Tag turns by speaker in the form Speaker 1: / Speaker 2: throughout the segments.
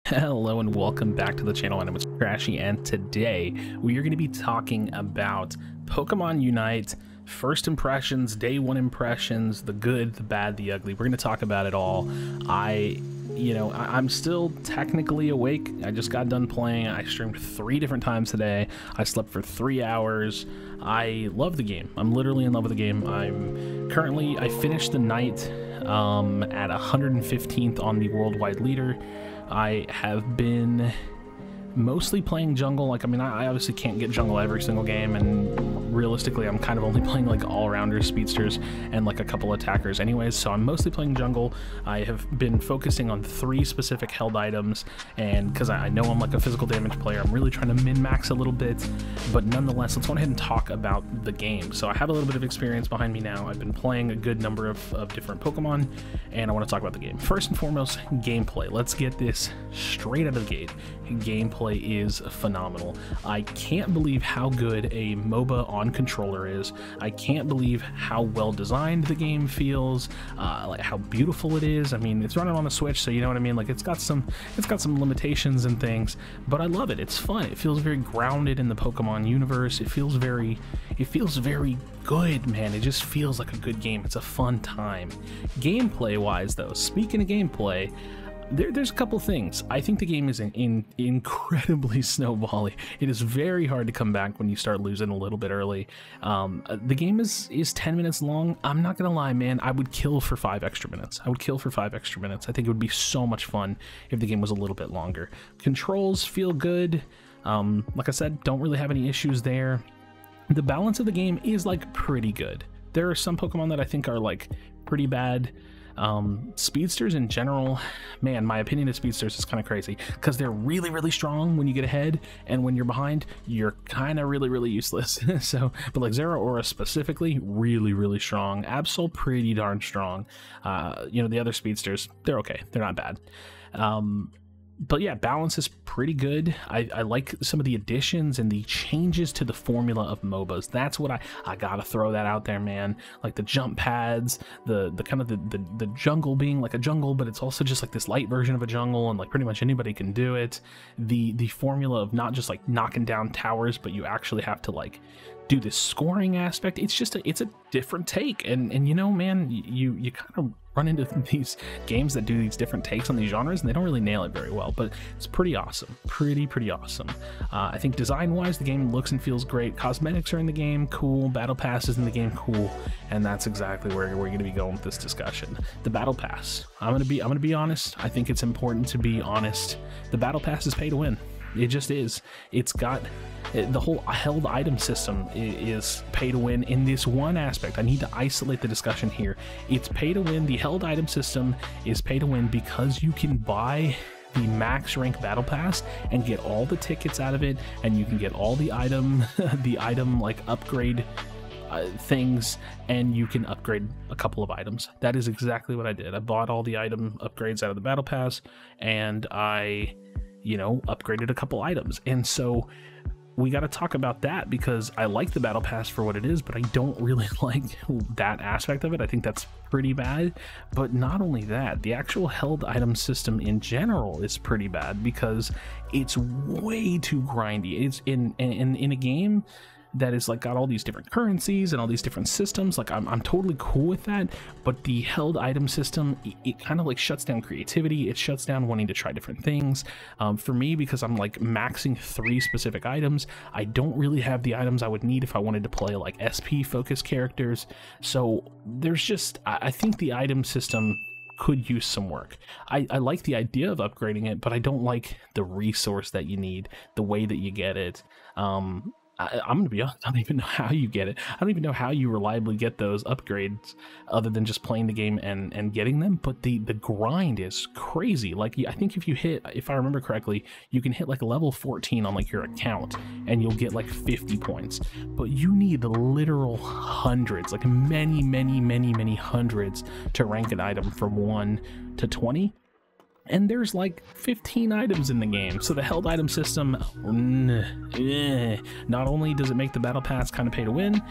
Speaker 1: Hello and welcome back to the channel. And it's Crashy, and today we are going to be talking about Pokemon Unite, first impressions, day one impressions, the good, the bad, the ugly. We're going to talk about it all. I'm still technically awake. I just got done playing. I streamed 3 different times today. I slept for 3 hours. I love the game. I'm literally in love with the game. I finished the night at 115th on the worldwide leader. I have been mostly playing jungle. I obviously can't get jungle every single game, and realistically I'm kind of only playing like all-rounders, speedsters, and like a couple attackers anyways, so I'm mostly playing jungle. I have been focusing on 3 specific held items, and because I know I'm like a physical damage player, I'm really trying to min-max a little bit, but nonetheless, let's go ahead and talk about the game. So I have a little bit of experience behind me now. I've been playing a good number of different Pokemon, and I want to talk about the game. First and foremost, gameplay. Let's get this straight out of the gate. Gameplay is phenomenal. I can't believe how good a MOBA on controller is. I can't believe how well designed the game feels, like how beautiful it is. I mean, it's running on the Switch, so you know what I mean. Like it's got some limitations and things, but I love it. It's fun. It feels very grounded in the Pokemon universe. It feels very good, man. It just feels like a good game. It's a fun time. Gameplay wise though, speaking of gameplay, there's a couple things. I think the game is incredibly snowbally. It is very hard to come back when you start losing a little bit early. The game is 10 minutes long. I'm not gonna lie, man. I would kill for 5 extra minutes. I think it would be so much fun if the game was a little bit longer. Controls feel good. Like I said, don't really have any issues there. The balance of the game is like pretty good. There are some Pokemon that I think are like pretty bad. Speedsters in general, man, my opinion of speedsters is kind of crazy because they're really strong when you get ahead, and when you're behind you're kind of really useless. So, but like Zeraora specifically, really strong. Absol, pretty darn strong. The other speedsters, they're okay, they're not bad. But yeah, balance is pretty good. I like some of the additions and the changes to the formula of MOBAs. That's what I gotta throw that out there, man. Like the jump pads, the kind of the jungle being like a jungle, but it's also just like this light version of a jungle, and like pretty much anybody can do it. The formula of not just like knocking down towers, but you actually have to like do this scoring aspect. It's a different take, and you know, man, you kind of run into these games that do these different takes on these genres and they don't really nail it very well, but it's pretty awesome. Pretty awesome. I think design wise the game looks and feels great. Cosmetics are in the game, cool. Battle Pass is in the game, cool. And that's exactly where we're going to be going with this discussion. The Battle Pass, I'm gonna be honest. I think it's important to be honest. The Battle Pass is pay to win. It just is. It's got the whole held item system is pay to win in this one aspect. I need to isolate the discussion here. It's pay to win. The held item system is pay to win because you can buy the max rank battle pass and get all the tickets out of it, and you can get all the item like upgrade things, and you can upgrade a couple of items. That is exactly what I did. I bought all the item upgrades out of the battle pass, and I upgraded a couple items. And so we got to talk about that because I like the battle pass for what it is, but I don't really like that aspect of it. I think that's pretty bad. But not only that, the actual held item system in general is pretty bad because it's way too grindy. It's in a game that is like got all these different currencies and all these different systems. Like I'm totally cool with that, but the held item system, it kind of like shuts down creativity. It shuts down wanting to try different things. For me, because I'm like maxing 3 specific items, I don't really have the items I would need if I wanted to play like SP focused characters. So there's just, I think the item system could use some work. I like the idea of upgrading it, but I don't like the resource that you need, the way that you get it. I'm gonna be honest, I don't even know how you get it. I don't even know how you reliably get those upgrades other than just playing the game and getting them, but the grind is crazy. Like, I think if I remember correctly, you can hit like level 14 on like your account and you'll get like 50 points, but you need literal hundreds, like many hundreds to rank an item from 1 to 20. And there's like 15 items in the game, so the held item system, not only does it make the battle pass kind of pay to win,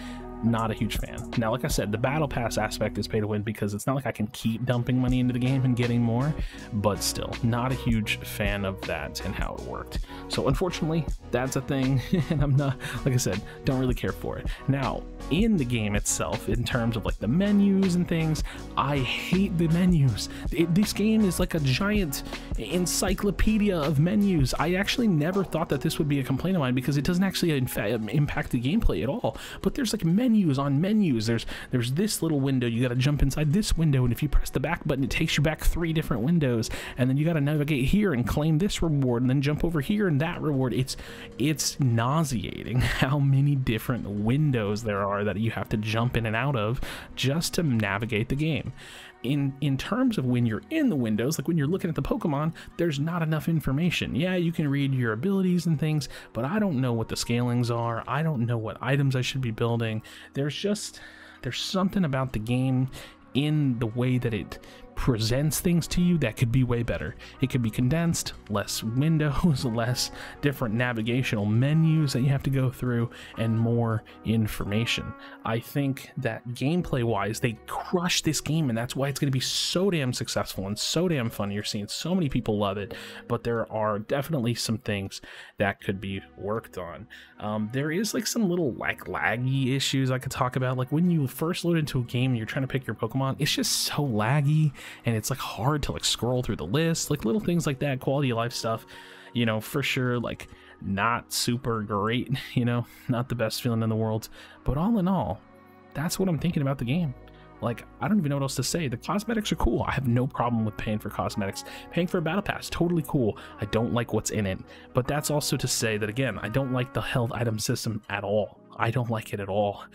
Speaker 1: not a huge fan. Now, like I said, the battle pass aspect is pay to win because it's not like I can keep dumping money into the game and getting more, but still not a huge fan of that and how it worked. So unfortunately, that's a thing, and I'm not, like I said, don't really care for it. Now, in the game itself, in terms of like the menus and things, I hate the menus. This game is like a giant encyclopedia of menus. I actually never thought that this would be a complaint of mine because it doesn't actually impact the gameplay at all. But there's like menus on menus. There's this little window, you got to jump inside this window, and if you press the back button, it takes you back 3 different windows, and then you got to navigate here and claim this reward, and then jump over here and that reward. It's nauseating how many different windows there are that you have to jump in and out of just to navigate the game. In terms of when you're in the windows, like when you're looking at the Pokemon, there's not enough information. Yeah, you can read your abilities and things, but I don't know what the scalings are. I don't know what items I should be building. There's something about the game in the way that it presents things to you that could be way better. It could be condensed, less windows, less different navigational menus that you have to go through, and more information. I think that gameplay wise, they crushed this game, and that's why it's going to be so damn successful and so damn fun. You're seeing so many people love it, but there are definitely some things that could be worked on. There is like some little like laggy issues I could talk about. Like when you first load into a game and you're trying to pick your Pokemon, it's just so laggy, and it's like hard to like scroll through the list, like little things like that. Quality of life stuff, you know, for sure, like not super great, you know, not the best feeling in the world, but all in all, that's what I'm thinking about the game. Like, I don't even know what else to say. The cosmetics are cool. I have no problem with paying for cosmetics. Paying for a battle pass, totally cool. I don't like what's in it, but that's also to say that, again, I don't like the health item system at all. I don't like it at all.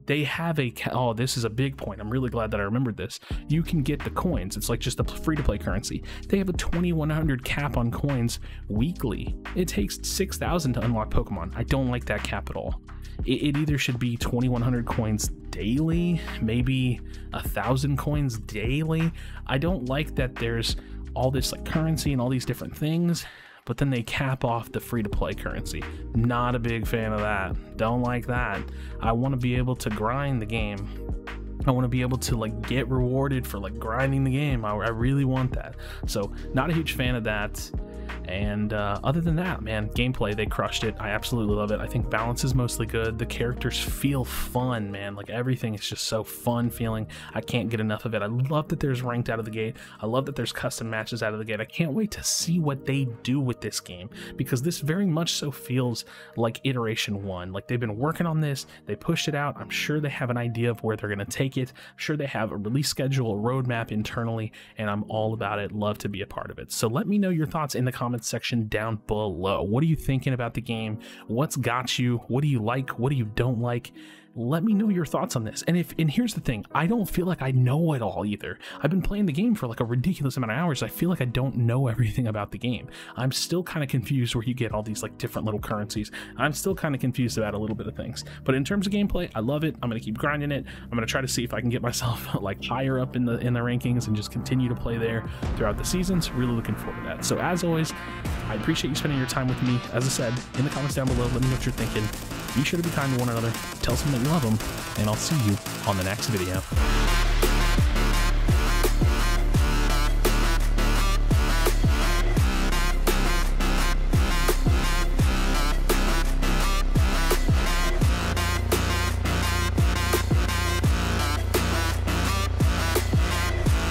Speaker 1: They have oh, this is a big point. I'm really glad that I remembered this. You can get the coins. It's like just a free-to-play currency. They have a 2,100 cap on coins weekly. It takes 6,000 to unlock Pokemon. I don't like that cap at all. It either should be 2,100 coins daily, maybe 1,000 coins daily. I don't like that there's all this like currency and all these different things, but then they cap off the free-to-play currency. Not a big fan of that. Don't like that. I want to be able to grind the game. I want to be able to like get rewarded for like grinding the game. I really want that. So not a huge fan of that. And other than that, man, gameplay, they crushed it. I absolutely love it. I think balance is mostly good. The characters feel fun, man. Like everything is just so fun feeling. I can't get enough of it. I love that there's ranked out of the gate. I love that there's custom matches out of the gate. I can't wait to see what they do with this game, because this very much so feels like iteration 1. Like they've been working on this. They pushed it out. I'm sure they have an idea of where they're going to take it. I'm sure they have a release schedule, a roadmap internally, and I'm all about it. Love to be a part of it. So let me know your thoughts in the comments section down below. What are you thinking about the game? What's got you? What do you like? What do you don't like? Let me know your thoughts on this. And here's the thing, I don't feel like I know it all either. I've been playing the game for like a ridiculous amount of hours. I feel like I don't know everything about the game. I'm still kind of confused where you get all these like different little currencies. I'm still kind of confused about a little bit of things. But in terms of gameplay, I love it. I'm gonna keep grinding it. I'm gonna try to see if I can get myself like higher up in the rankings and just continue to play there throughout the seasons. Really looking forward to that. So as always, I appreciate you spending your time with me. As I said, in the comments down below, let me know what you're thinking. Be sure to be kind to one another. Tell someone that you love them, and I'll see you on the next video.